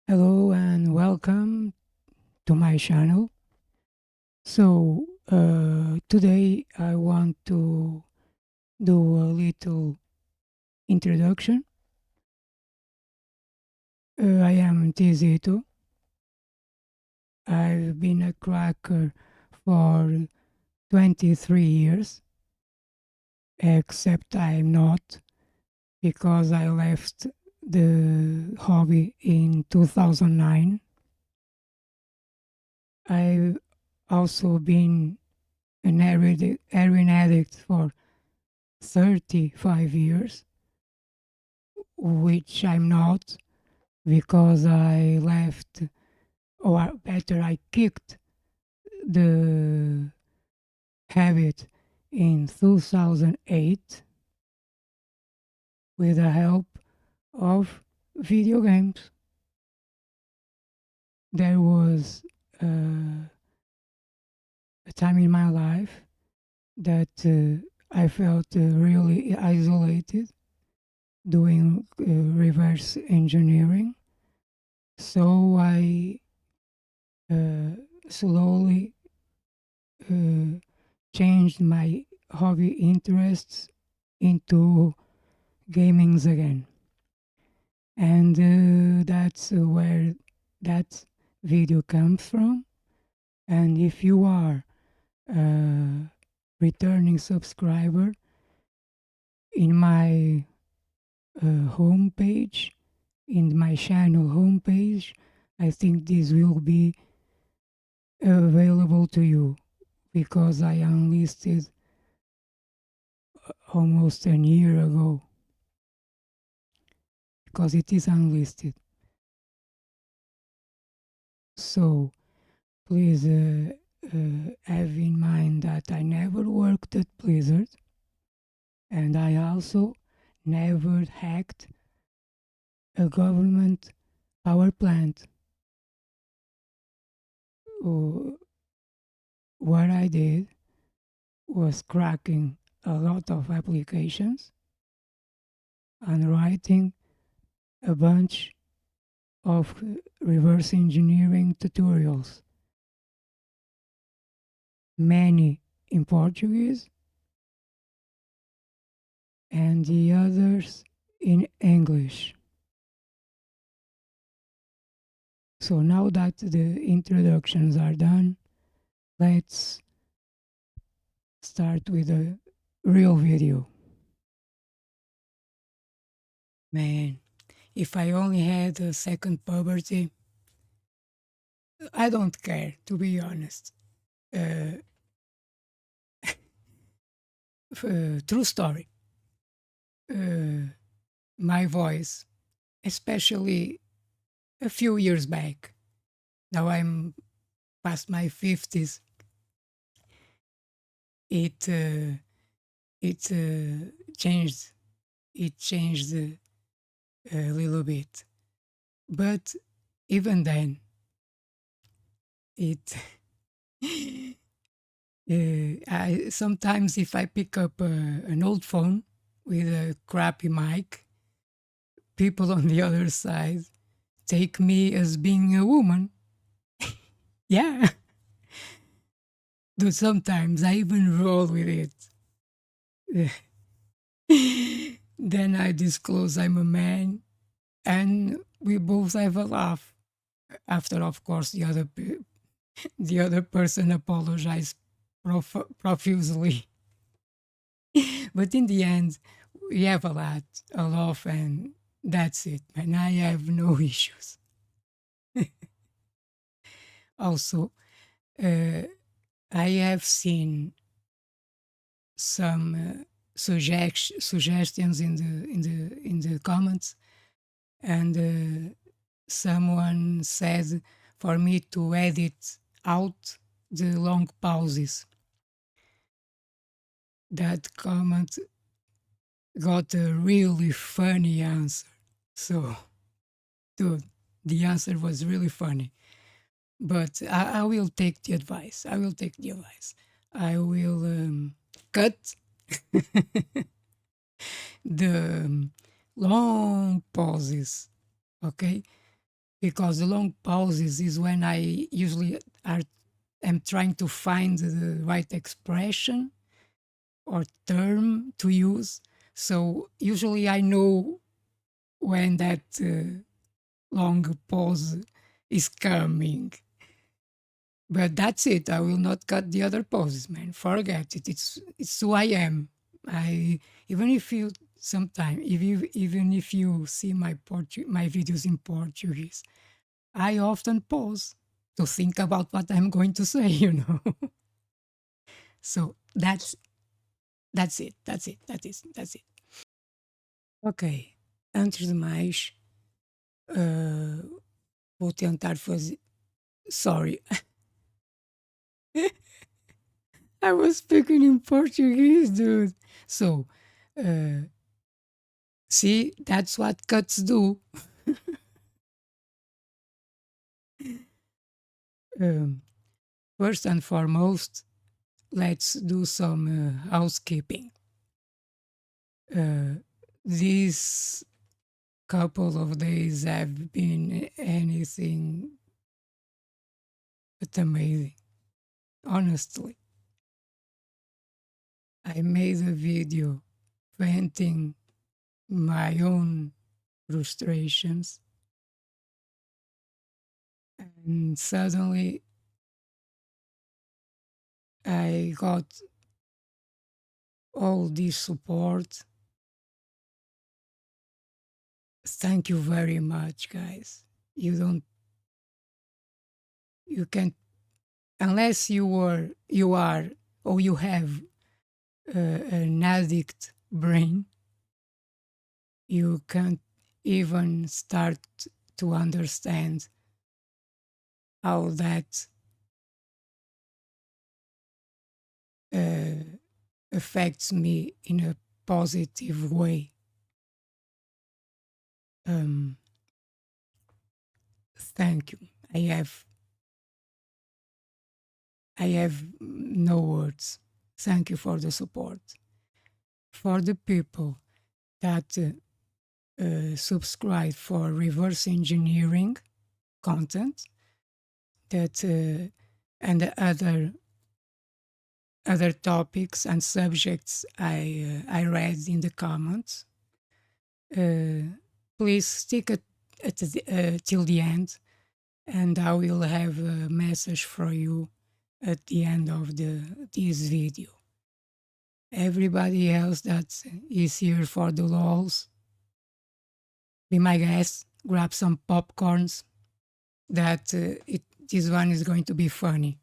Hello and welcome to my channel. Today I want to do a little introduction. I am Tizito. I've been a cracker for 23 years, except I'm not because I left the hobby in 2009. I've also been an heroin addict for 35 years, which I'm not because I left, or better, I kicked the habit in 2008 with the help of video games. There was a time in my life that I felt really isolated doing reverse engineering. So I uh, slowly uh, changed my hobby interests into gamings again. And that's where that video comes from. And if you are a returning subscriber, in my homepage, in my channel homepage, I think this will be available to you because I unlisted almost a year ago because it is unlisted. So please have in mind that I never worked at Blizzard and I also never hacked a government power plant. Uh, what I did was cracking a lot of applications and writing a bunch of reverse engineering tutorials, many in Portuguese and the others in English. So now that the introductions are done, let's start with a real video. Man, if I only had a second puberty, I don't care, to be honest. Uh, True story. Uh, my voice, especially a few years back, now I'm past my 50s, it it changed. It changed a little bit, but even then, it. I sometimes if I pick up an old phone with a crappy mic, people on the other side take me as being a woman. Yeah, though sometimes I even roll with it. Then I disclose I'm a man, and we both have a laugh. After, of course, the other person apologized profusely. But in the end, we have a laugh, and that's it. And I have no issues. Also, uh, I have seen some suggestions in the comments, and someone said for me to edit out the long pauses. That comment got a really funny answer. So, dude, the answer was really funny. But I will take the advice. I will take the advice. I will cut the long pauses. Okay. because the long pauses is when I usually am trying to find the right expression or term to use. So usually I know when that long pause is coming. But that's it. I will not cut the other pauses, man. Forget it. It's who I am. I even if you sometime if you even if you see my videos in Portuguese, I often pause to think about what I'm going to say. So that's it. That's it. That's it. Ok. Antes de mais, uh, vou tentar fazer. Sorry, I was speaking in Portuguese, dude. So, uh, see, that's what cuts do. Um, First and foremost, let's do some housekeeping. These couple of days have been anything but amazing. Honestly, I made a video venting my own frustrations, and suddenly I got all this support. Thank you very much, guys. You can't, unless you are, or you have an addict brain, you can't even start to understand how that uh, affects me in a positive way. Um, Thank you. I have no words. Thank you for the support. For the people that subscribe for reverse engineering content, that and the other topics and subjects I read in the comments. Please stick till the end, and I will have a message for you at the end of this video. Everybody else that is here for the lols, be my guest, grab some popcorns. That this one is going to be funny.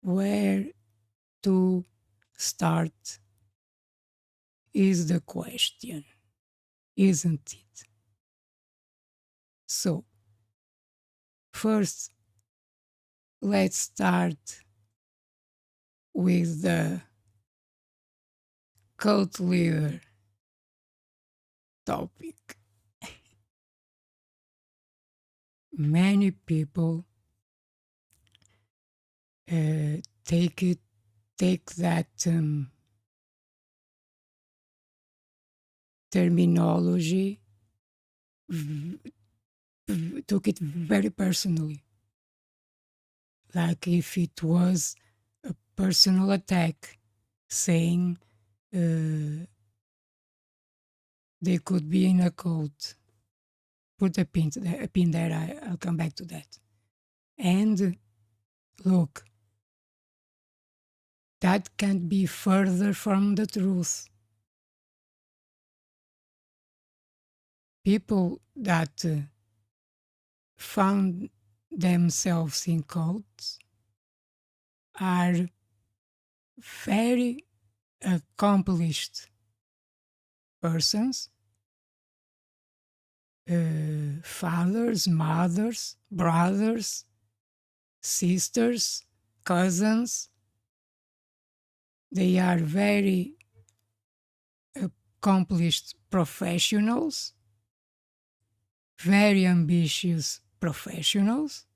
Where to start is the question, isn't it? So, first, let's start with the cult leader topic. Many people uh, take that terminology, took it very personally, like if it was a personal attack, saying they could be in a cult. Put a pin there. I'll come back to that. And look, that can't be further from the truth. People that found themselves in cults are very accomplished persons, fathers, mothers, brothers, sisters, cousins. They are very accomplished professionals, very ambitious professionals.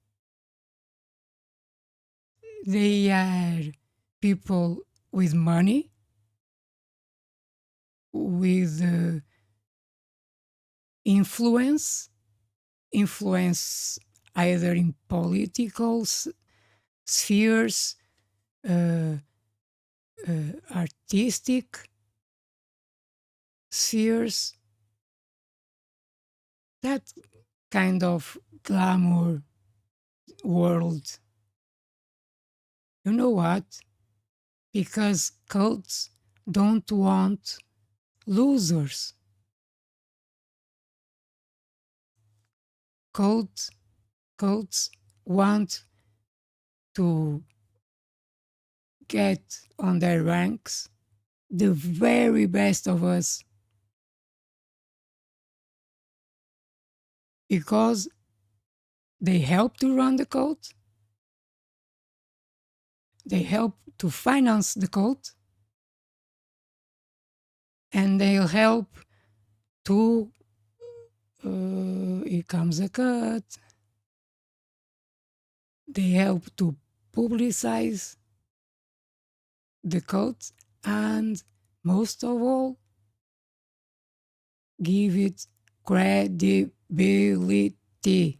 They are people with money, with influence, influence either in political spheres, uh, artistic spheres, that kind of glamour world. You know what? Because cults don't want losers. Cults, cults want to get on their ranks the very best of us because they help to run the cult, they help to finance the cult, and they'll help to. Here comes a cut. They help to publicize the cult and, most of all, give it credibility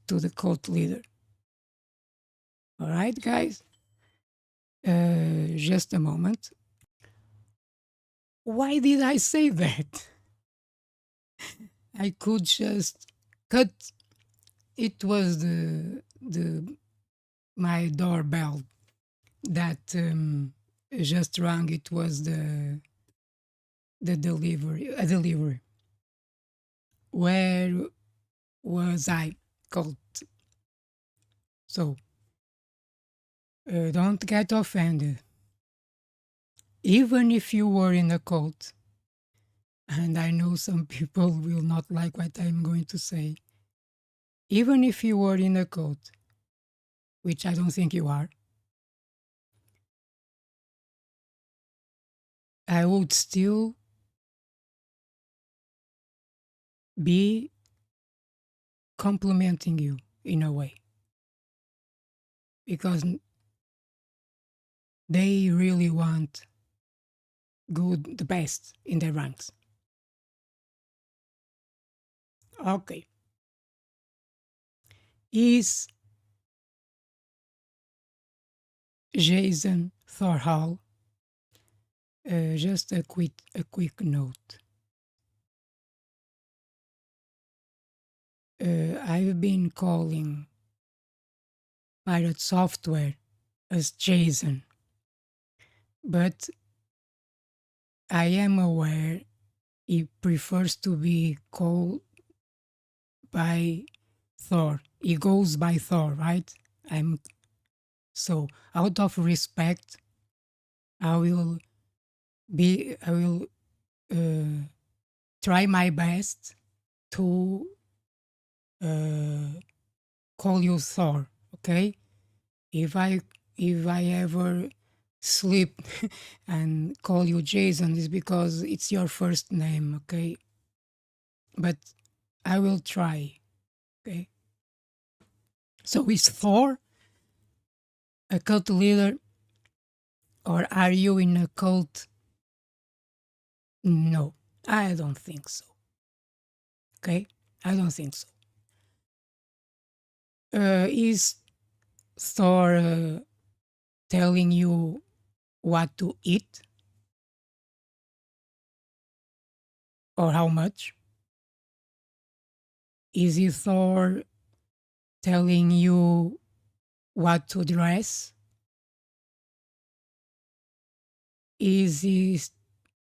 to the cult leader. All right, guys? Just a moment. Why did I say that? I could just cut. It was the my doorbell that just rang. It was the delivery, a delivery. Where was I called? So don't get offended. Even if you were in a cult, and I know some people will not like what I'm going to say, even if you were in a cult, which I don't think you are, I would still be complimenting you in a way because they really want the best in their ranks. Okay. Is Jason Thorhall? Just a quick note. I've been calling PirateSoftware as Jason, but I am aware he prefers to be called by THOR. He goes by THOR, right? I'm so out of respect, I will I will try my best to call you Thor. Okay, if I ever slip and call you Jason, is because it's your first name. Okay, but I will try. Okay, so is Thor a cult leader, or are you in a cult? No, I don't think so. Okay, I don't think so. Is Thor telling you what to eat or how much? Is it Thor telling you what to dress? Is it,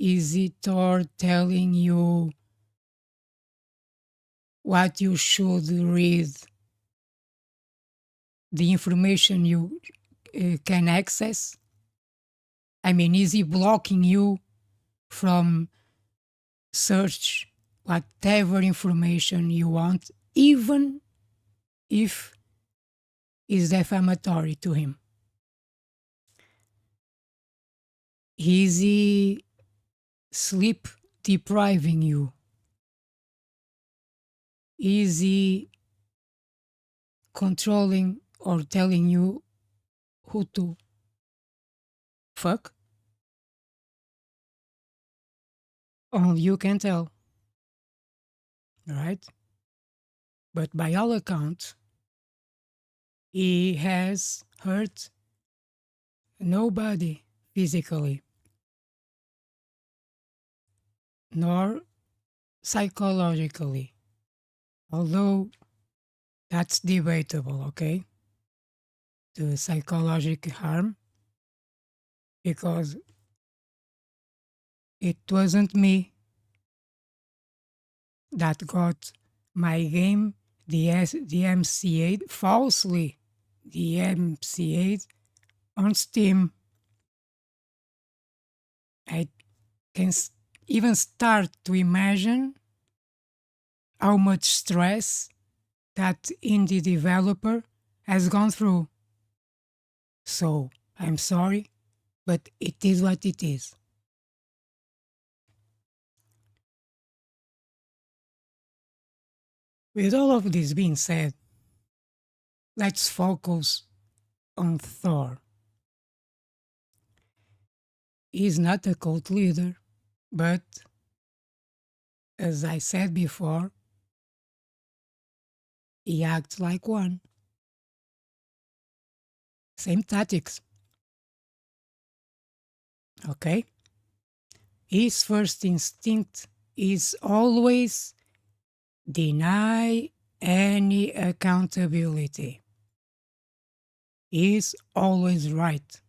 is it Thor telling you what you should read, the information you can access? I mean, is he blocking you from search whatever information you want, even if is defamatory to him? Is he sleep depriving you? Is he controlling or telling you who to fuck? Only you can tell. right? But by all accounts, he has hurt nobody physically nor psychologically, although that's debatable, okay? The psychological harm, because it wasn't me that got my game, the MC8, falsely the MC8 on Steam. I can even start to imagine how much stress that indie developer has gone through. So I'm sorry, but it is what it is. With all of this being said, let's focus on Thor. He's not a cult leader, but as I said before, he acts like one. Same tactics, okay? His first instinct is always deny any accountability. He's always right.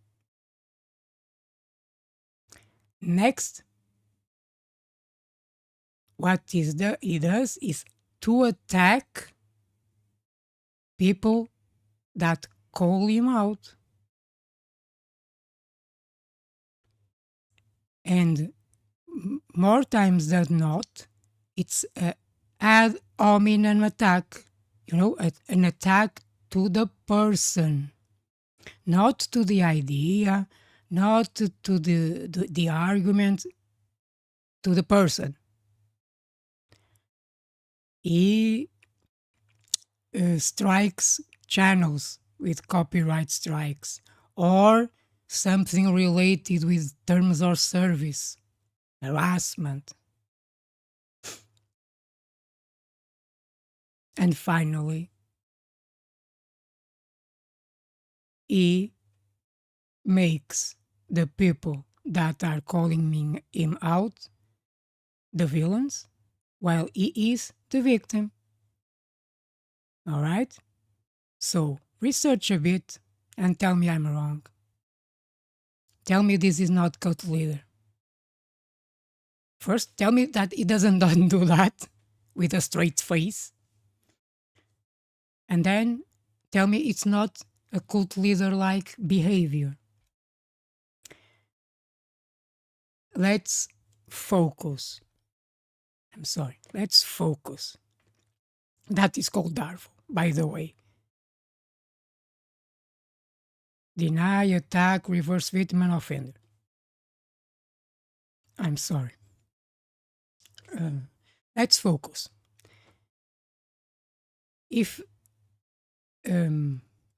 Next, what he does is to attack people that call him out. And more times than not, it's a ad hominem attack, an attack to the person, not to the idea, not to the argument, to the person. He strikes channels with copyright strikes or something related with terms of service, harassment. And finally, he makes the people that are calling him out the villains while he is the victim. All right? So research a bit and tell me I'm wrong. Tell me this is not cult leader. First, tell me that he doesn't do that with a straight face. And then tell me it's not a cult leader like behavior. Let's focus. I'm sorry. Let's focus. That is called DARVO, by the way. Deny, attack, reverse victim, and offender. I'm sorry. Let's focus. If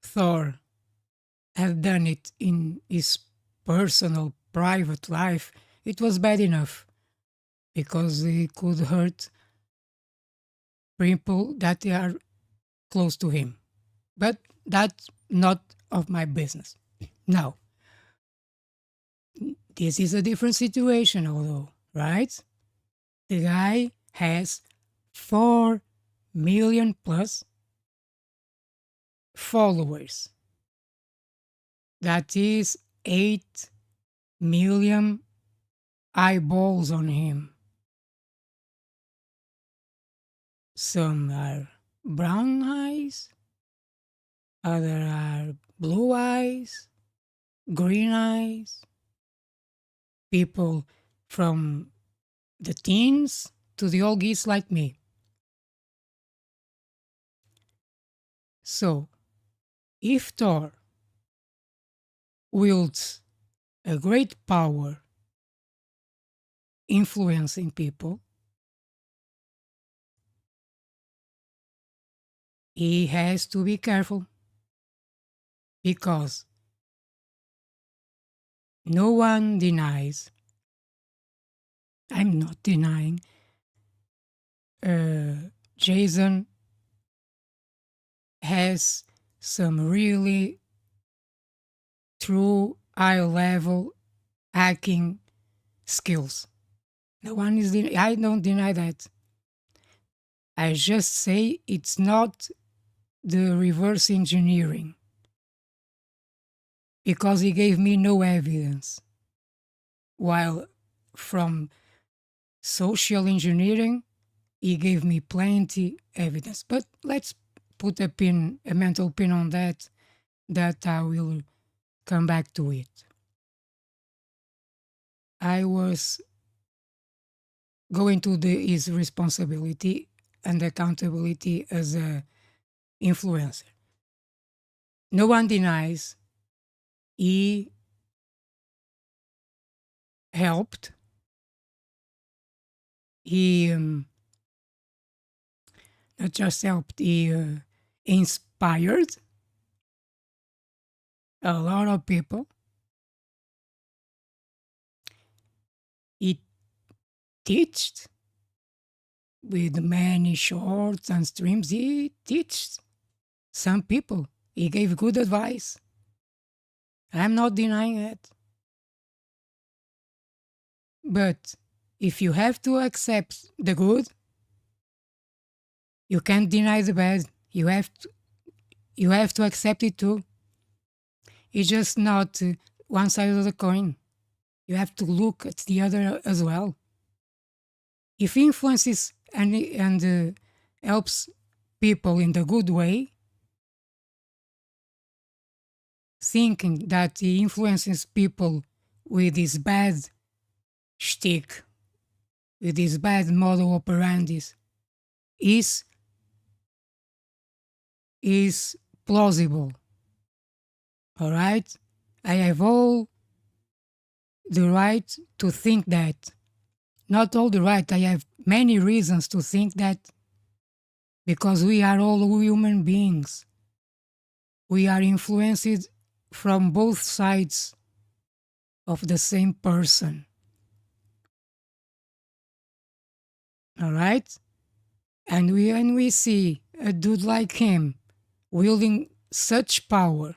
Thor had done it in his personal, private life, it was bad enough because he could hurt people that are close to him. But that's not of my business. Now, this is a different situation, although, right? The guy has 4 million plus followers. That is 8 million eyeballs on him. Some are brown eyes, other are blue eyes, green eyes, people from the teens to the old geese like me. So, if Thor wields a great power influencing people, he has to be careful because no one denies, I'm not denying, Jason has some really true high level hacking skills. No one is, I don't deny that. I just say it's not the reverse engineering because he gave me no evidence. While from social engineering, he gave me plenty evidence. But let's put a mental pin on that I will come back to it. I was going to his responsibility and accountability as a influencer. No one denies he helped. He not just helped, he inspired a lot of people. He taught with many shorts and streams. He taught some people. He gave good advice. I'm not denying it. But if you have to accept the good, you can't deny the bad. You have to accept it too. It's just not one side of the coin. You have to look at the other as well. If influences and helps people in the good way, thinking that he influences people with his bad shtick, with his bad model operandis, is plausible. All right? I have all the right to think that. Not all the right, I have many reasons to think that because we are all human beings. We are influenced from both sides of the same person. All right? And when we see a dude like him wielding such power,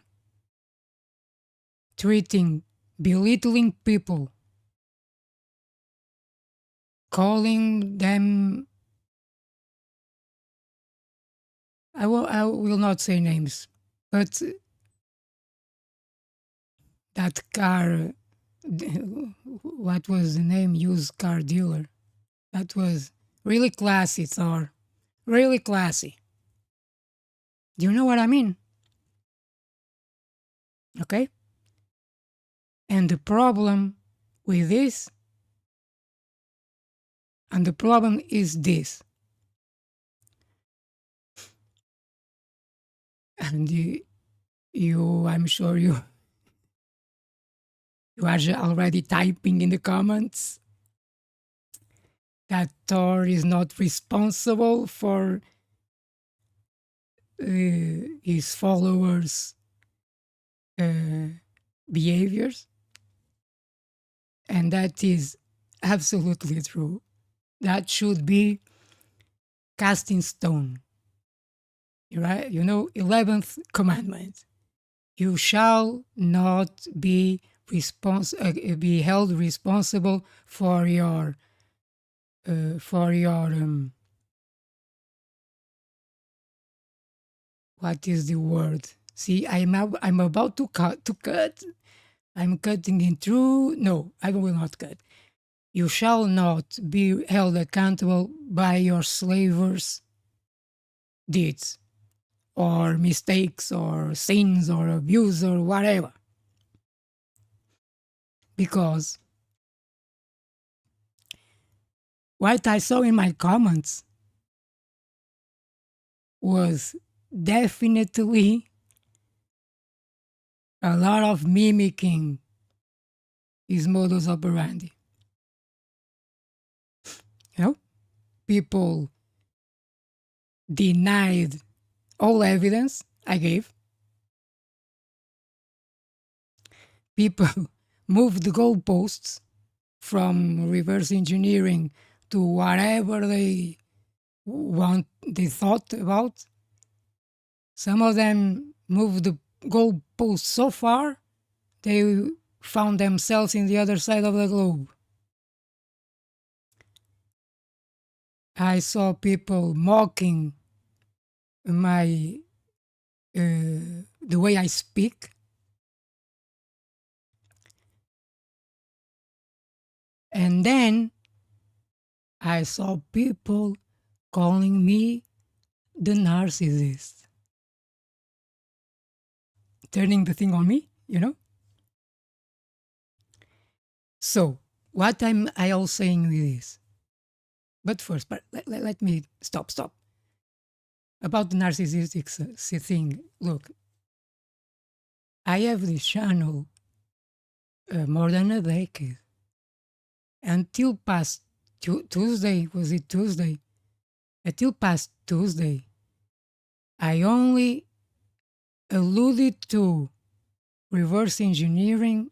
belittling people, calling them, I will not say names, but that car, what was the name? Used car dealer. That was really classy, Thor. Really classy. Do you know what I mean? Okay? And the problem with this, and the problem is this. And I'm sure you are already typing in the comments that THOR is not responsible for his followers' behaviors. And that is absolutely true. That should be cast in stone. Right? 11th commandment. You shall not be held responsible for your what is the word? See, I'm about to cut. I'm cutting in through. No, I will not cut. You shall not be held accountable by your slavers' deeds or mistakes or sins or abuse or whatever. Because what I saw in my comments was definitely a lot of mimicking his modus operandi. People denied all evidence I gave. People moved the goalposts from reverse engineering to whatever they they thought about. Some of them moved the goalpost so far they found themselves in the other side of the globe. I saw people mocking my the way I speak. And then I saw people calling me the narcissist, turning the thing on me, you know? So, what am I all saying with this? But first, let me stop. About the narcissistic thing, look, I have this channel more than a decade. Until past Tuesday, was it Tuesday? Until past Tuesday, I only alluded to reverse engineering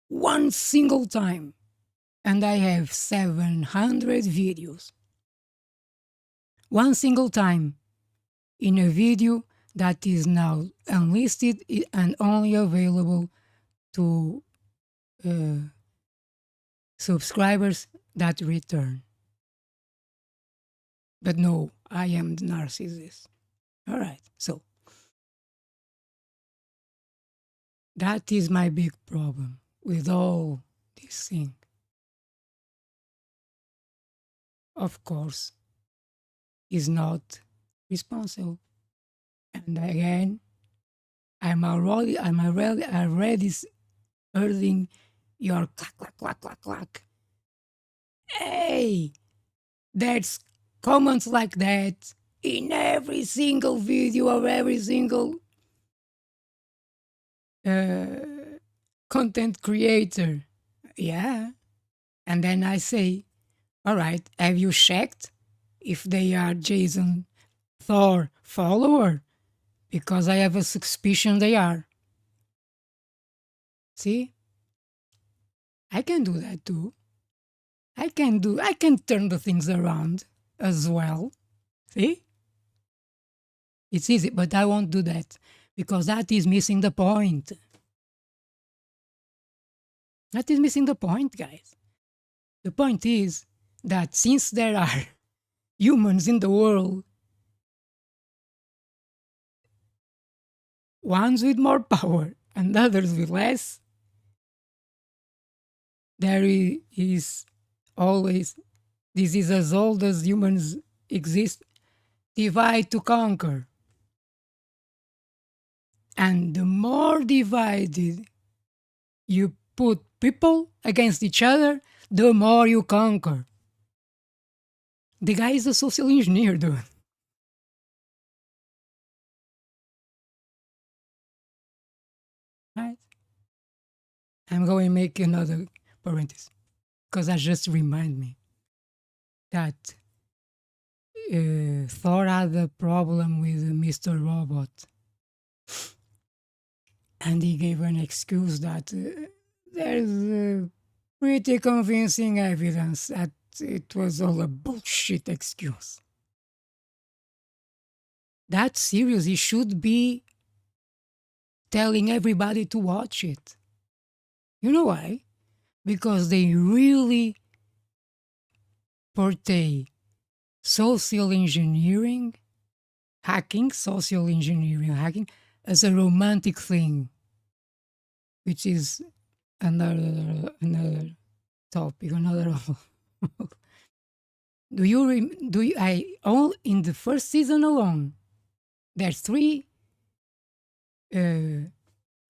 one single time, and I have 700 videos. One single time in a video that is now unlisted and only available to subscribers that return. But no, I am the narcissist. All right, so that is my big problem with all this thing. Of course, is not responsible. And again, I'm already hearing your clack, clack, clack, clack, clack. Hey, there's comments like that in every single video of every single content creator. Yeah. And then I say, all right, have you checked if they are Jason THOR follower? Because I have a suspicion they are. See? I can do that too. I can turn the things around as well. See? It's easy, but I won't do that because that is missing the point. That is missing the point, guys. The point is that since there are humans in the world, ones with more power and others with less, there is always, this is as old as humans exist, divide to conquer. And the more divided you put people against each other, the more you conquer. The guy is a social engineer, dude. Right? I'm going to make another parenthesis because that just remind me that Thor had a problem with Mr. Robot. And he gave an excuse that there's pretty convincing evidence that it was all a bullshit excuse. That series, he should be telling everybody to watch it. You know why? Because they really portray social engineering, social engineering hacking, as a romantic thing, which is another topic, another. In the first season alone, there's 3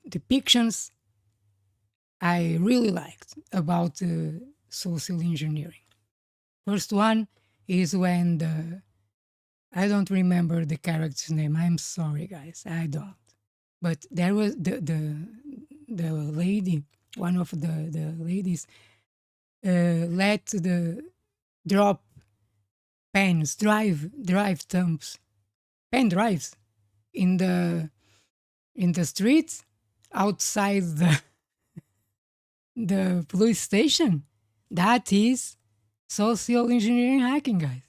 depictions I really liked about social engineering. First one is when I don't remember the character's name. I'm sorry, guys, I don't. But there was the lady, one of the ladies, let the drop pens, drive thumbs, pen drives in the streets outside the police station. That is social engineering hacking, guys.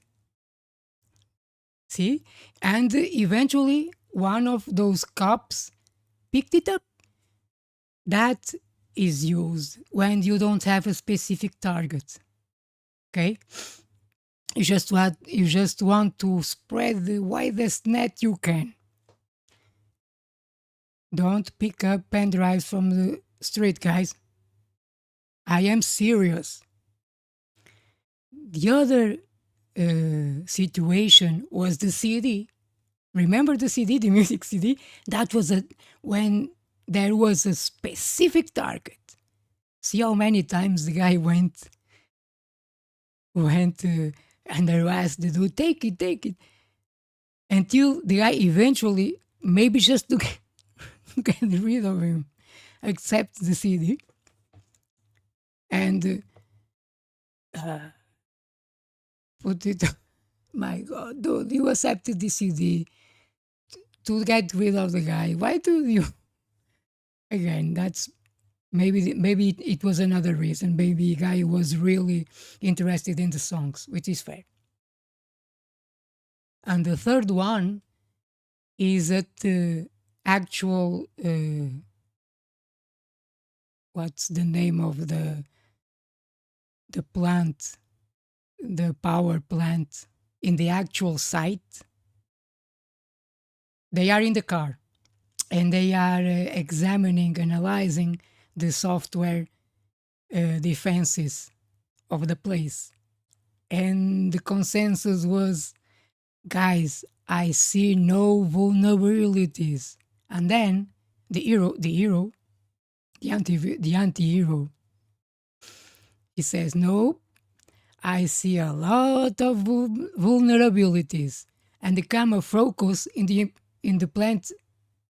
See? And eventually, one of those cops picked it up. That is used when you don't have a specific target. Okay? You just want to spread the widest net you can. Don't pick up pen drives from the street, guys. I am serious. The other situation was the CD. Remember the CD, the music CD? That was when there was a specific target. See how many times the guy went and harassed the dude, take it, until the guy eventually, maybe just to get rid of him, accepts the CD and put it. My God, dude, you accepted the CD to get rid of the guy. Why do you? Again, that's maybe it was another reason. Maybe the guy was really interested in the songs, which is fair. And the third one is that the actual what's the name of the plant, the power plant in the actual site. They are in the car and they are examining, analyzing the software defenses of the place. And the consensus was, guys, I see no vulnerabilities. And then the anti-hero, he says, no, I see a lot of vulnerabilities. And the camera focus in the plant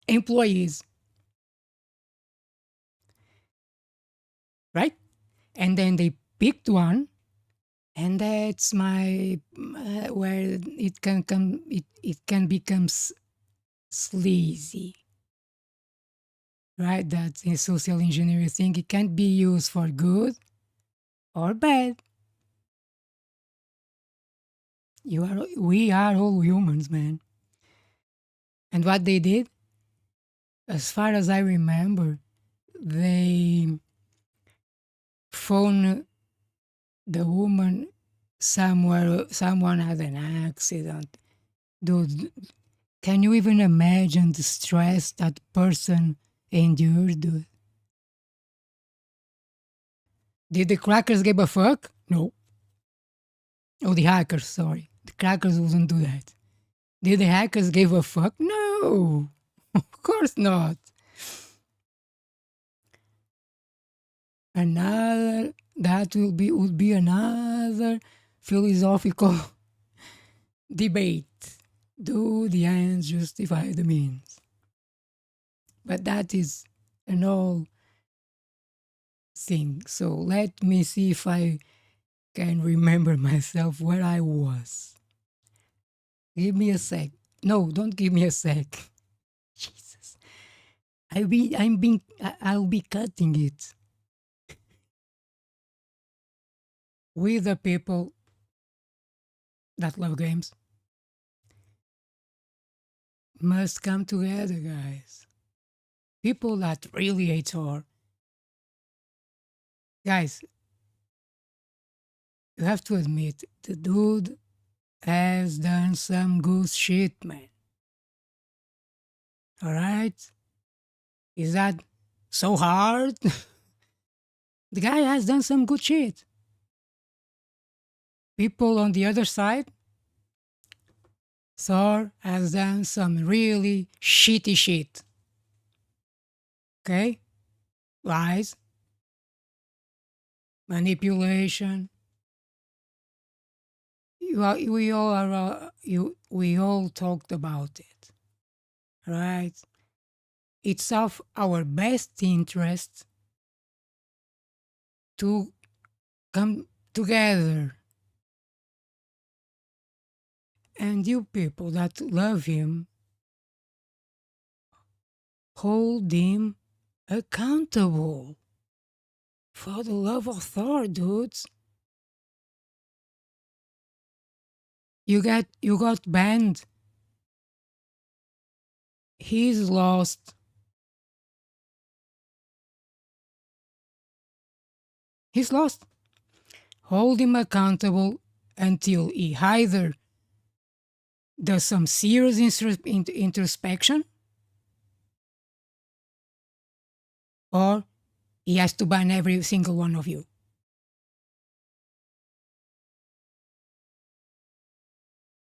employees, right? And then they picked one, and that's my where it can come. It can become sleazy, right? That's a social engineering thing. It can't be used for good or bad. We are all humans, man. And what they did, as far as I remember, they phoned the woman somewhere. Someone had an accident. Dude, can you even imagine the stress that person endured? Dude? Did the crackers give a fuck? No. Oh, the hackers, sorry. The crackers wouldn't do that. Did the hackers give a fuck? No. Of course not. Another that would be another philosophical debate. Do the ends justify the means? But that is an all thing. So let me see if I can remember myself where I was. Give me a sec. No, don't give me a sec. Jesus. I'll be cutting it. We the people that love games must come together, guys. People that really hate horror. Guys, you have to admit, the dude has done some good shit, man. Alright? Is that so hard? The guy has done some good shit. People on the other side, THOR has done some really shitty shit. Okay? Lies, manipulation. We all talked about it, right? It's of our best interest to come together. And you people that love him, hold him accountable. For the love of THOR, dudes. You got banned. He's lost. He's lost. Hold him accountable until he either does some serious introspection or he has to ban every single one of you.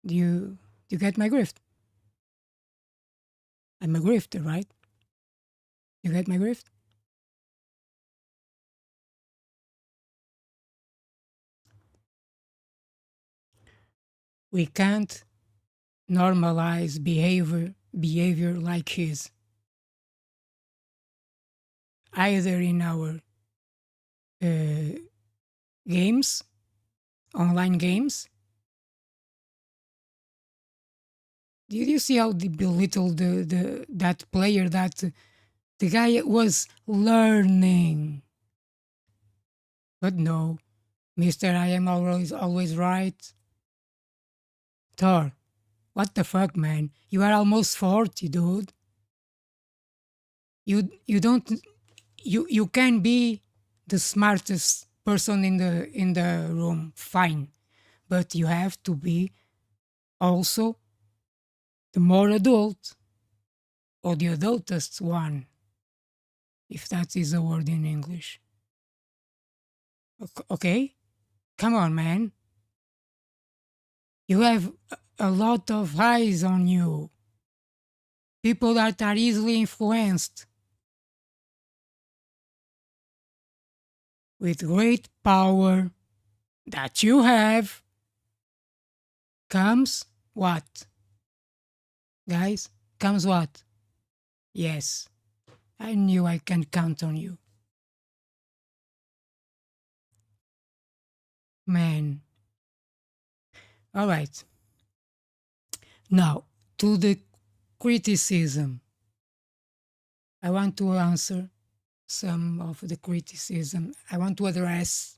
Do you get my grift? I'm a grifter, right? You get my grift? We can't normalize behavior like his, either in our uh, games, online games. Did you see how they belittled the that player that the guy was learning? But no, Mister, I am always right. Thor, what the fuck, man? You are almost 40, dude. You don't you can be the smartest person in the room, fine, but you have to be also the more adult or the adultest one, if that is a word in English. Okay, come on, man. You have a lot of eyes on you. People that are easily influenced. With great power that you have comes what? Guys, comes what? Yes, I knew I can count on you. Man. All right. Now, to the criticism. I want to answer some of the criticism. I want to address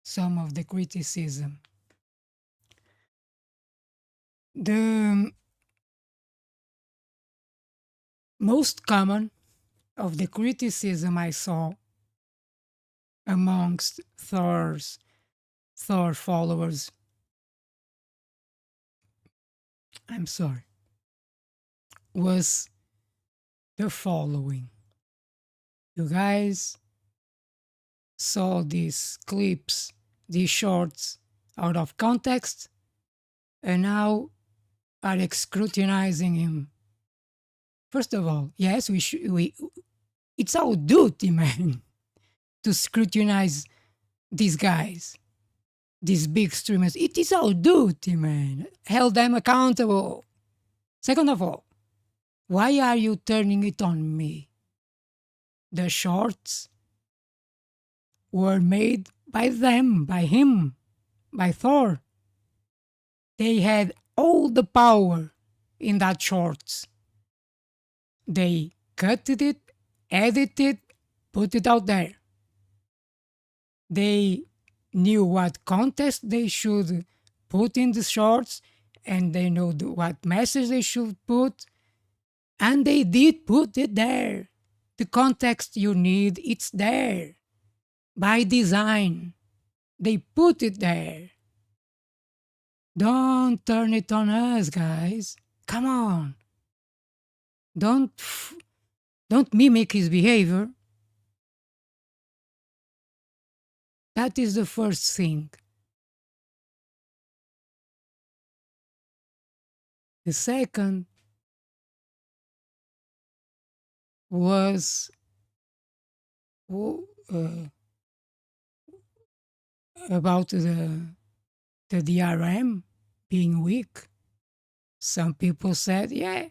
some of the criticism. The most common of the criticism I saw amongst Thor followers, I'm sorry, was the following. You guys saw these clips, these shorts out of context, and now are scrutinizing him. First of all, yes, it's our duty, man, to scrutinize these guys, these big streamers. It is our duty, man. Hold them accountable. Second of all, why are you turning it on me? The shorts were made by them, by him, by Thor. They had all the power in that shorts. They cut it, edited it, put it out there. They knew what contest they should put in the shorts, and they know what message they should put, and they did put it there. The context you need, it's there. By design, they put it there. Don't turn it on us, guys. Come on. Don't mimic his behavior. That is the first thing. The second was about the DRM being weak. Some people said, yeah,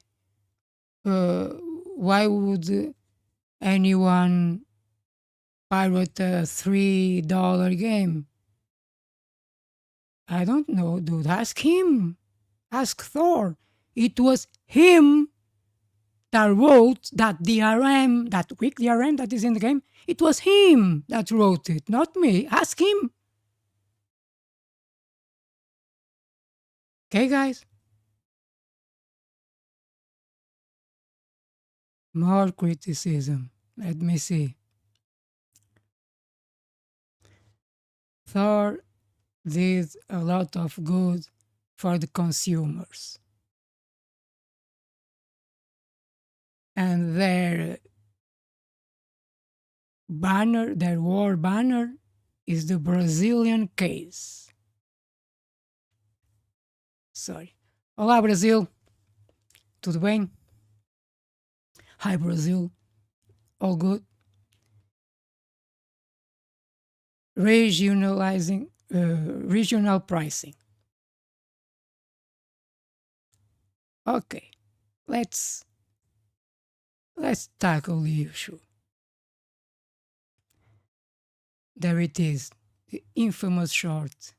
why would anyone pirate a $3 game? I don't know, dude. Ask him. Ask Thor. It was him that wrote that DRM, that weak DRM that is in the game. It was him that wrote it, not me. Ask him. Okay, guys? More criticism. Let me see. Thor did a lot of good for the consumers. And their war banner is the Brazilian case. Sorry. Olá, Brasil. Tudo bem? Hi, Brazil. All good? Regional pricing. Okay, let's tackle the issue. There it is, the infamous short.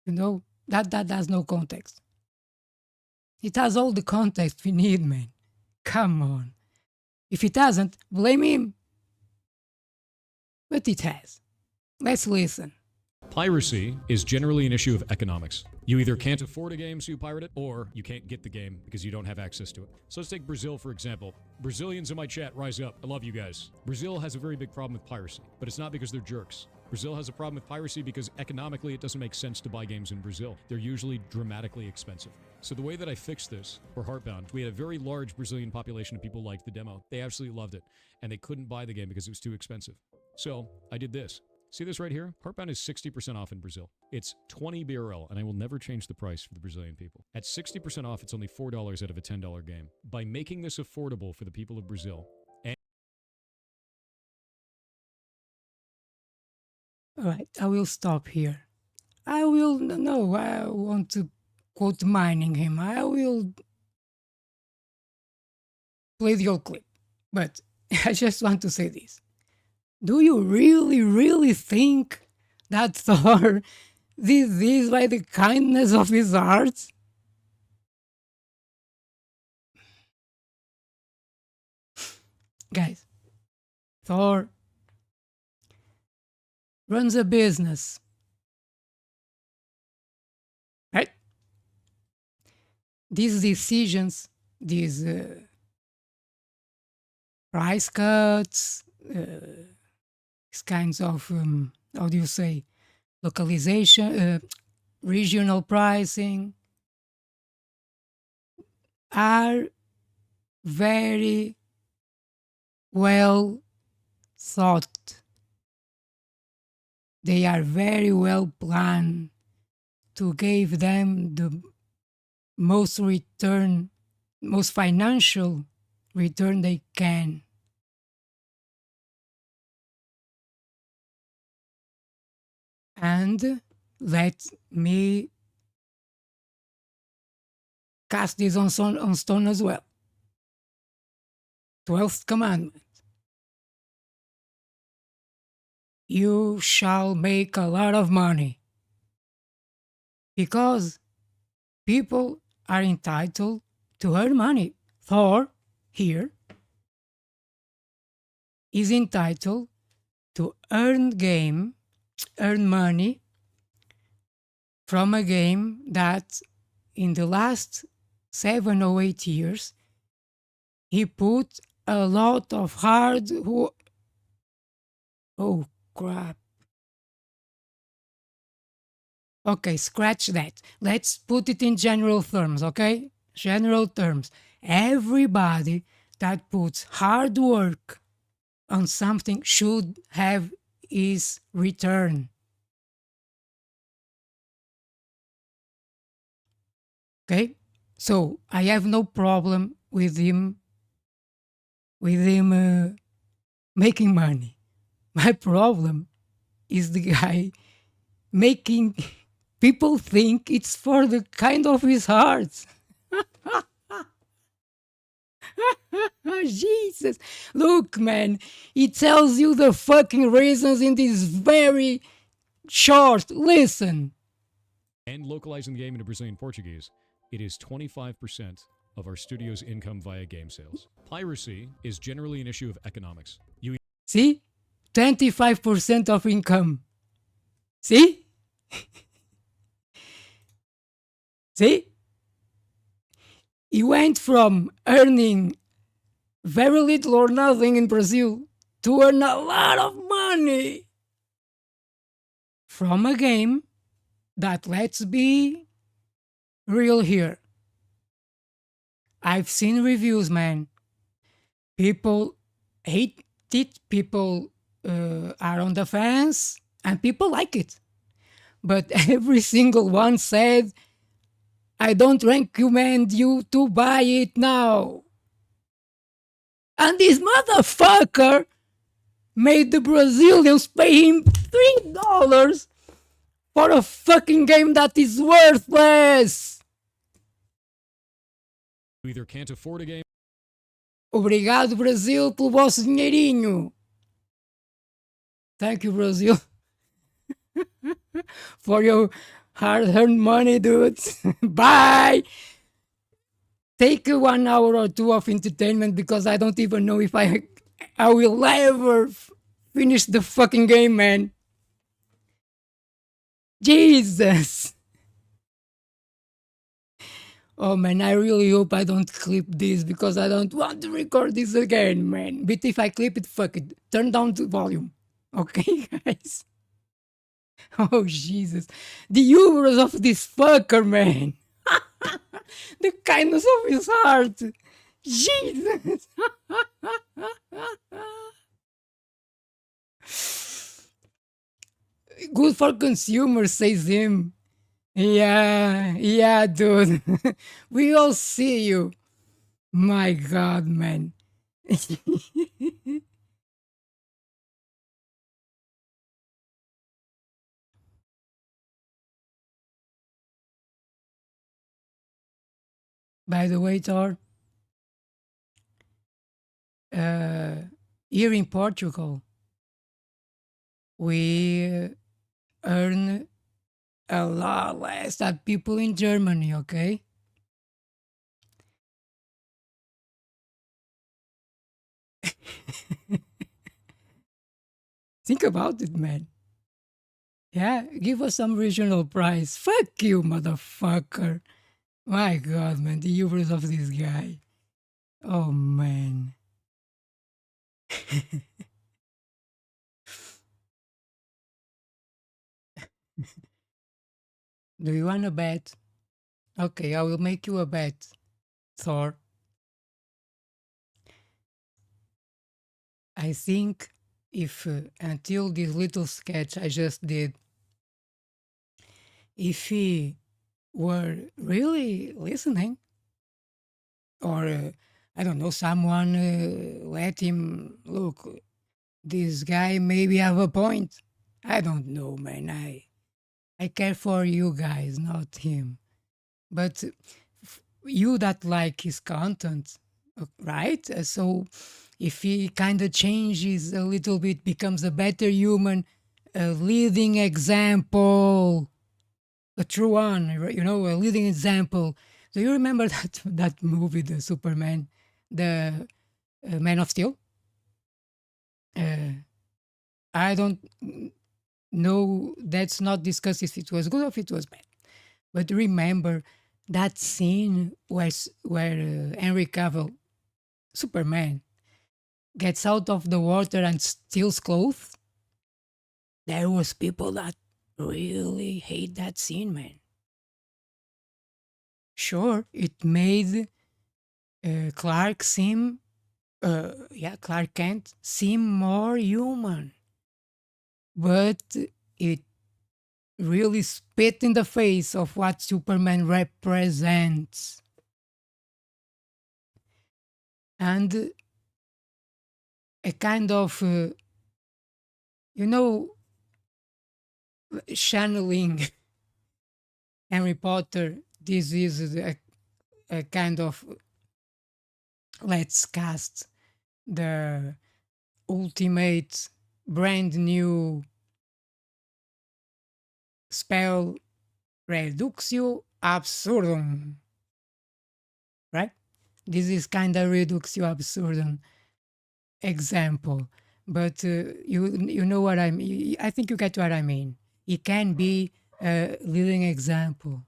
You know, that has no context. It has all the context we need, man. Come on. If it hasn't, blame him. But it has. Let's listen. Piracy is generally an issue of economics. You either can't afford a game, so you pirate it, or you can't get the game because you don't have access to it. So let's take Brazil, for example. Brazilians in my chat, rise up. I love you guys. Brazil has a very big problem with piracy, but it's not because they're jerks. Brazil has a problem with piracy because economically it doesn't make sense to buy games in Brazil. They're usually dramatically expensive. So the way that I fixed this for Heartbound, we had a very large Brazilian population of people who liked the demo. They absolutely loved it, and they couldn't buy the game because it was too expensive. So I did this. See this right here? Heartbound is 60% off in Brazil. It's 20 BRL, and I will never change the price for the Brazilian people. At 60% off, it's only $4 out of a $10 game. By making this affordable for the people of Brazil. All right, I will stop here. I want to quote mining him. I will play the old clip. But I just want to say this. Do you really, really think that Thor did this by the kindness of his heart? Guys, Thor runs a business, right? These decisions, these price cuts, these kinds of, how do you say, localization, regional pricing, are very well thought. They are very well planned to give them the most financial return they can. And let me cast this on stone as well. 12th commandment. You shall make a lot of money. Because people are entitled to earn money. Thor, here, is entitled to earn money from a game that in the last 7 or 8 years he put a lot of hard work. Oh crap. Okay, scratch that. Let's put it in general terms, okay? General terms. Everybody that puts hard work on something should have his return. Okay? So I have no problem with him making money. My problem is the guy making people think it's for the kind of his heart. Jesus. Look, man, he tells you the fucking reasons in this very short. Listen. And localizing the game into Brazilian Portuguese, it is 25% of our studio's income via game sales. Piracy is generally an issue of economics. See? 25% of income. See? See? He went from earning very little or nothing in Brazil to earn a lot of money from a game that, let's be real here, I've seen reviews, man. People hate it, people are on the fence, and people like it. But every single one said, I don't recommend you to buy it now. And this motherfucker made the Brazilians pay him $3 for a fucking game that is worthless. You either can't afford a game. Obrigado, Brasil, pelo vosso dinheirinho. Thank you, Brazil, for your hard-earned money, dudes. Bye. Take 1 hour or two of entertainment because I don't even know if I will ever finish the fucking game, man. Jesus. Oh man, I really hope I don't clip this because I don't want to record this again, man. But if I clip it, fuck it. Turn down the volume. Okay, guys? Oh, Jesus. The humor of this fucker, man. The kindness of his heart. Jesus. Good for consumers, says him. Yeah, dude. We all see you. My God, man. By the way, Thor, here in Portugal, we earn a lot less than people in Germany, okay? Think about it, man. Yeah, give us some regional prize. Fuck you, motherfucker. My God, man, the hubris of this guy. Oh, man. Do you want to bet? Okay, I will make you a bet, Thor. I think if until this little sketch I just did, if he were really listening, or I don't know, someone let him look, this guy maybe have a point. I don't know, man. I care for you guys, not him. But you that like his content, right? So if he kind of changes a little bit, becomes a better human, a leading example, a true one, you know, a leading example. Do you remember that movie, the Superman, the Man of Steel? I don't know. That's not discussed if it was good or if it was bad. But remember that scene where Henry Cavill, Superman, gets out of the water and steals clothes? There was people that really hate that scene, man. Sure, it made Clark seem, Clark Kent seem more human, but it really spit in the face of what Superman represents. And a kind of, you know, channeling Harry Potter. This is a kind of, let's cast the ultimate brand new spell, reductio absurdum, right? This is kind of reductio absurdum example, but you know what I mean. I think you get what I mean. It can be a living example.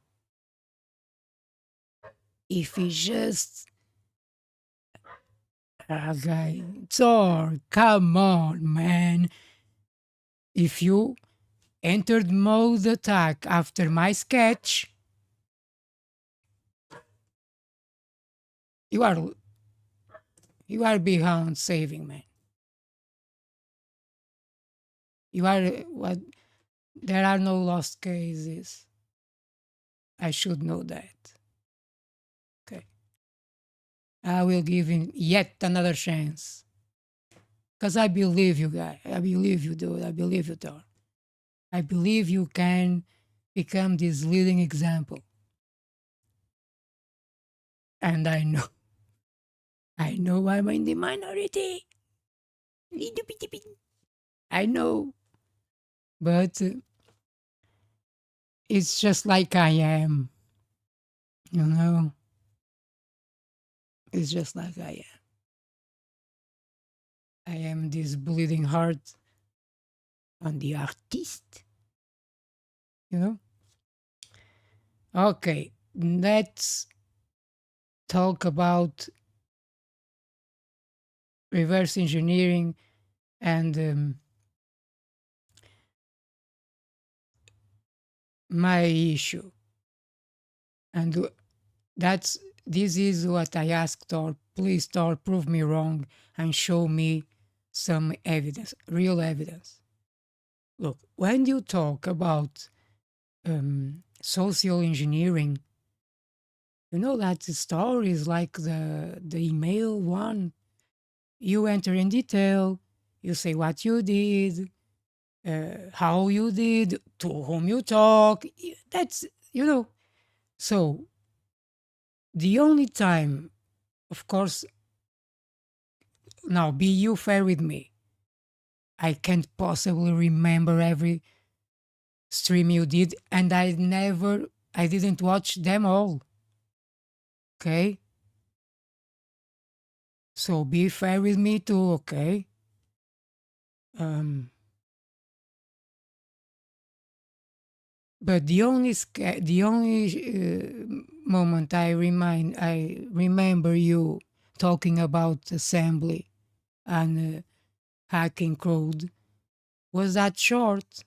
If he just okay, Thor, come on, man. If you entered mode attack after my sketch, you are you are beyond saving, man. You are what? There are no lost cases. I should know that. Okay, I will give him yet another chance. Cause I believe you, guy. I believe you, dude. I believe you, Thor. I believe you can become this leading example. And I know I'm in the minority. Little bitty bit. I know, but it's just like I am, you know? It's just like I am. I am this bleeding heart on the artist, you know? Okay, let's talk about reverse engineering and my issue. And that's this is what I asked Thor. Please, Thor, prove me wrong and show me some evidence, real evidence. Look, when you talk about social engineering, you know that the story is like the email one. You enter in detail, you say what you did, how you did, to whom you talk. That's you know. So the only time, of course, now be you fair with me. I can't possibly remember every stream you did, and I didn't watch them all. Okay, so be fair with me too. Okay. Um, but the only moment I remember you talking about assembly and hacking code was that short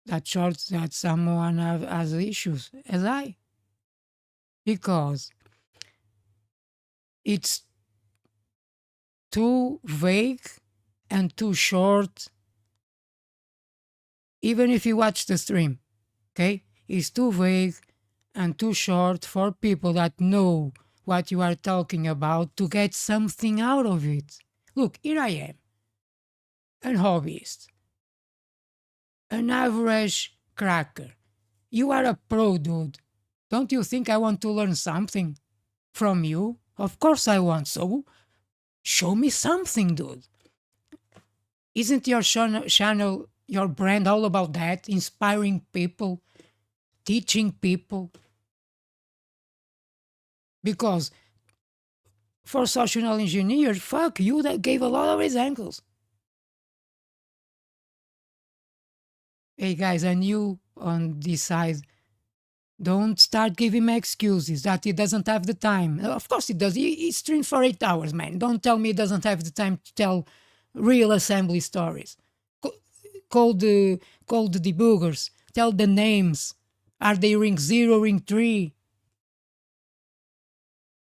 that someone has issues as I, because it's too vague and too short. Even if you watch the stream, okay, it's too vague and too short for people that know what you are talking about to get something out of it. Look, here I am, an hobbyist, an average cracker. You are a pro, dude. Don't you think I want to learn something from you? Of course I want. So show me something, dude. Isn't your channel, your brand all about that? Inspiring people, teaching people? Because for social engineers, fuck you, that gave a lot of examples. Hey guys, and you on this side, don't start giving me excuses that he doesn't have the time. Of course he does. He streams for 8 hours, man. Don't tell me he doesn't have the time to tell real assembly stories. Call the debuggers. Tell the names. Are they ring 0, ring 3?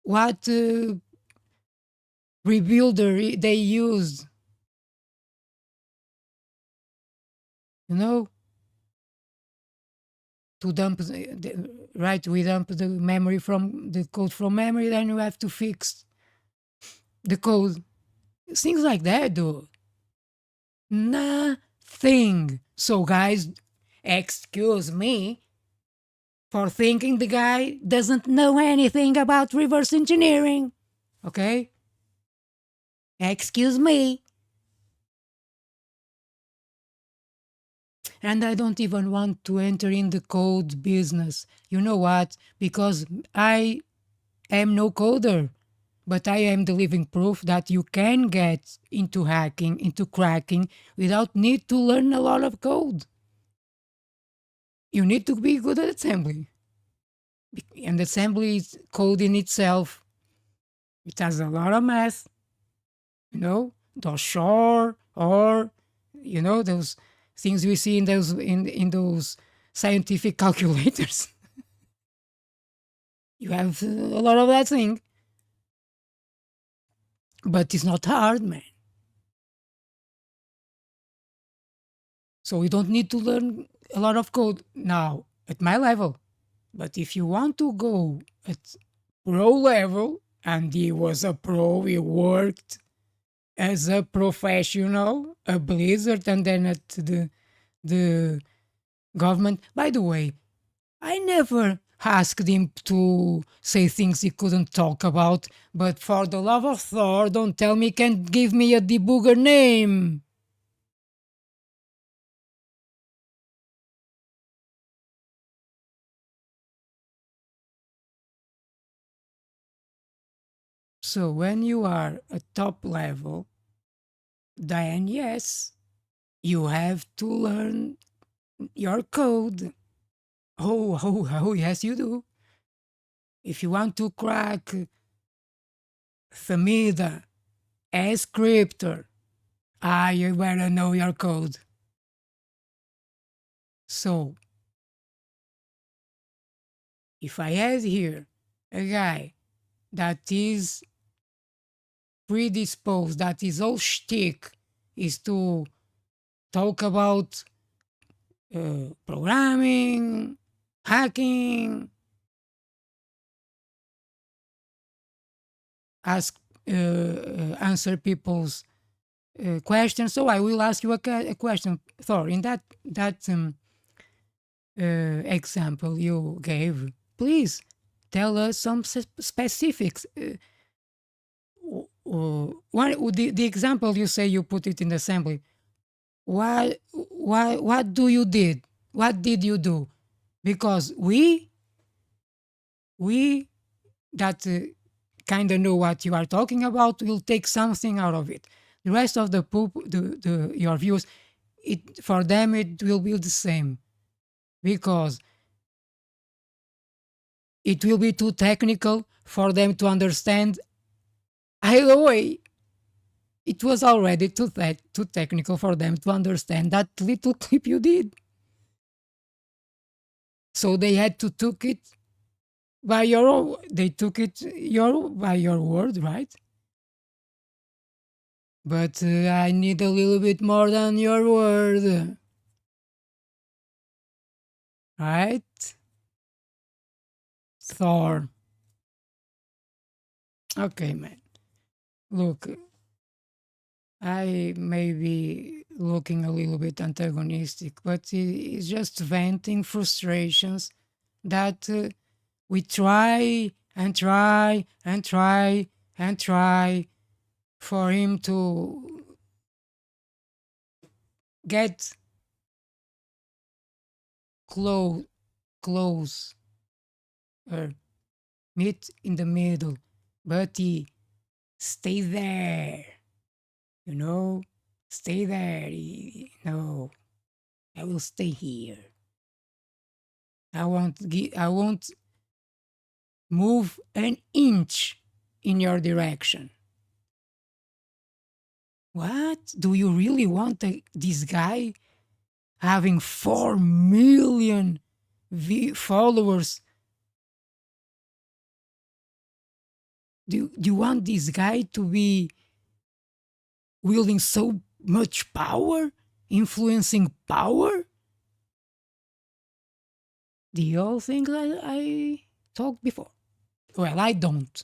What rebuilder they used? You know, to dump right, we dump the memory from the code from memory, then you have to fix the code, things like that, dude. Nothing. So guys, excuse me for thinking the guy doesn't know anything about reverse engineering. Okay, excuse me. And I don't even want to enter in the code business. You know what? Because I am no coder, but I am the living proof that you can get into hacking, into cracking without need to learn a lot of code. You need to be good at assembly. And assembly code in itself, it has a lot of math, those shore or those things we see in those scientific calculators. You have a lot of that thing, but it's not hard, man. So we don't need to learn a lot of code now at my level. But if you want to go at pro level, and he was a pro, he worked as a professional, a Blizzard, and then at the government. By the way, I never asked him to say things he couldn't talk about, but for the love of Thor, don't tell me he can't give me a debugger name. So when you are at top level, then yes, you have to learn your code. Oh, yes, you do. If you want to crack Famida, a scripter, you better know your code. So, if I had here a guy that is predisposed, that his whole shtick is to talk about programming, hacking, ask, answer people's questions. So I will ask you a question, Thor. In that example you gave, please tell us some specifics. The example you say you put it in assembly. What do you did? What did you do? Because we that kind of know what you are talking about will take something out of it. The rest of the your viewers, it for them it will be the same because it will be too technical for them to understand. Either way, it was already too technical for them to understand that little clip you did. So they had to took it by they took it by your word, right? But I need a little bit more than your word, right? Thor. Okay, man. Look, I may be looking a little bit antagonistic, but it's just venting frustrations that we try and try and try and try for him to get close, close, or meet in the middle, but he stay there, you know, stay there. No, I will stay here. I won't move an inch in your direction. What? Do you really want this guy having 4 million followers? Do you want this guy to be wielding so much power? Influencing power? The all things I talked before. Well, I don't.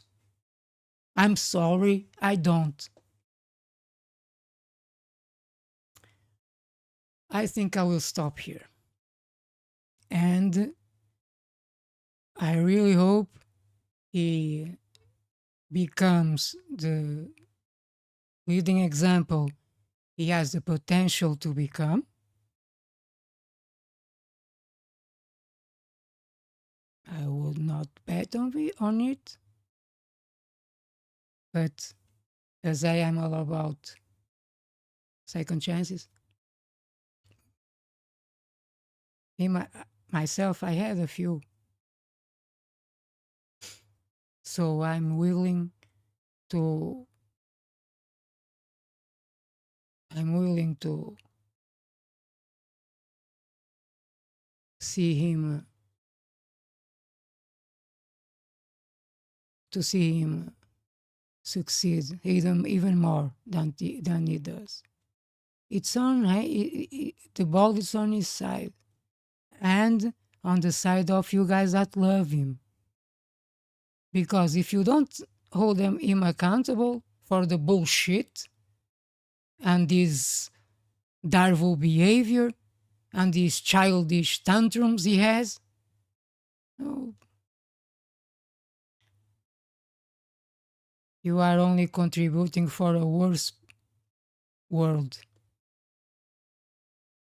I'm sorry, I don't. I think I will stop here. And I really hope he becomes the leading example he has the potential to become. I would not bet on it, but as I am all about second chances, me, myself, I had a few So to I'm willing to see him see him succeed even more than he does. It's on the ball is on his side and on the side of you guys that love him. Because if you don't hold him accountable for the bullshit and his Darvo behavior and these childish tantrums he has, oh, you are only contributing for a worse world.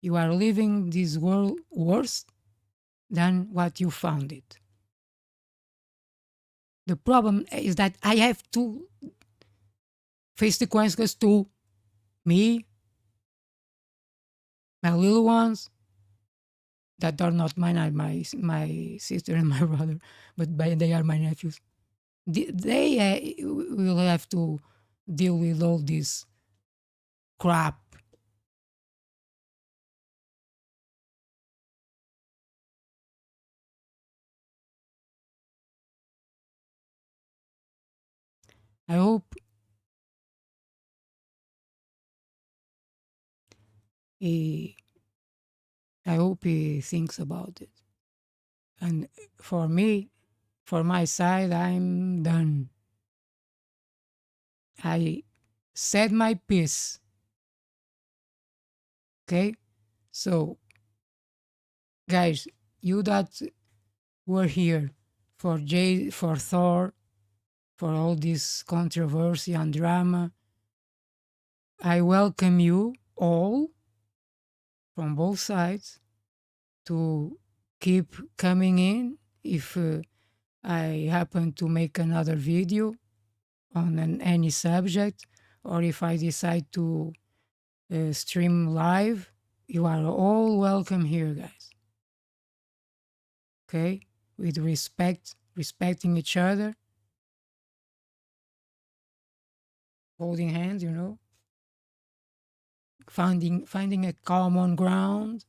You are leaving this world worse than what you found it. The problem is that I have to face the consequences to me, my little ones, that are not mine, are my sister and my brother, but they are my nephews. They will have to deal with all this crap. I hope he, I hope he thinks about it. And for me, for my side, I'm done. I said my piece. Okay, so guys, you that were here for Thor, for all this controversy and drama, I welcome you all from both sides to keep coming in if I happen to make another video on any subject, or if I decide to stream live. You are all welcome here, guys. Okay, with respecting each other, holding hands, finding a common ground.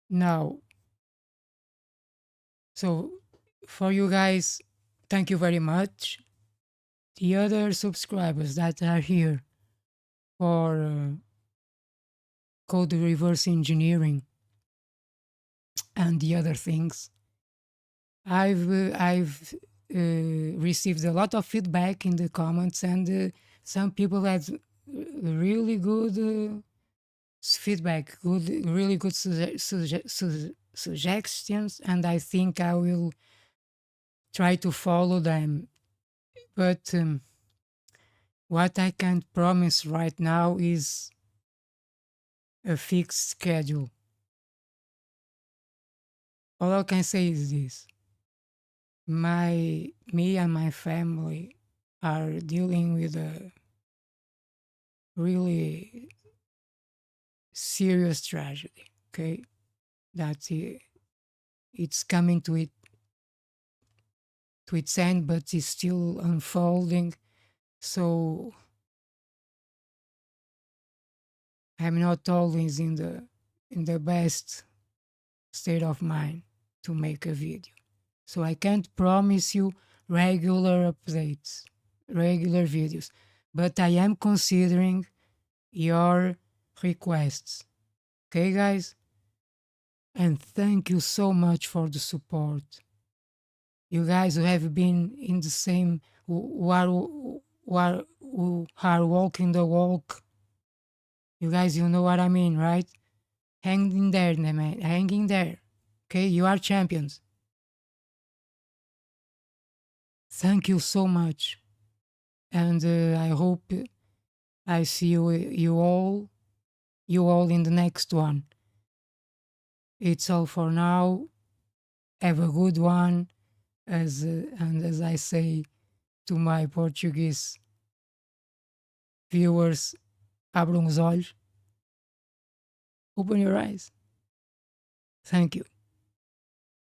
Now, so for you guys, thank you very much. The other subscribers that are here for code reverse engineering and the other things, I've received a lot of feedback in the comments, and some people had really good feedback, really good suggestions, and I think I will try to follow them. But what I can't promise right now is a fixed schedule. All I can say is this: me and my family are dealing with a really serious tragedy. Okay, that it's coming to its end, but it's still unfolding. So I'm not always in the best state of mind to make a video. So I can't promise you regular updates, regular videos, but I am considering your requests. Okay, guys? And thank you so much for the support. You guys who have been in the same, who are walking the walk. You guys, you know what I mean, right? Hang in there, man. Hang in there. Okay, you are champions. Thank you so much. And I hope I see you all in the next one. It's all for now. Have a good one. And as I say to my Portuguese viewers, abram os olhos. Open your eyes. Thank you.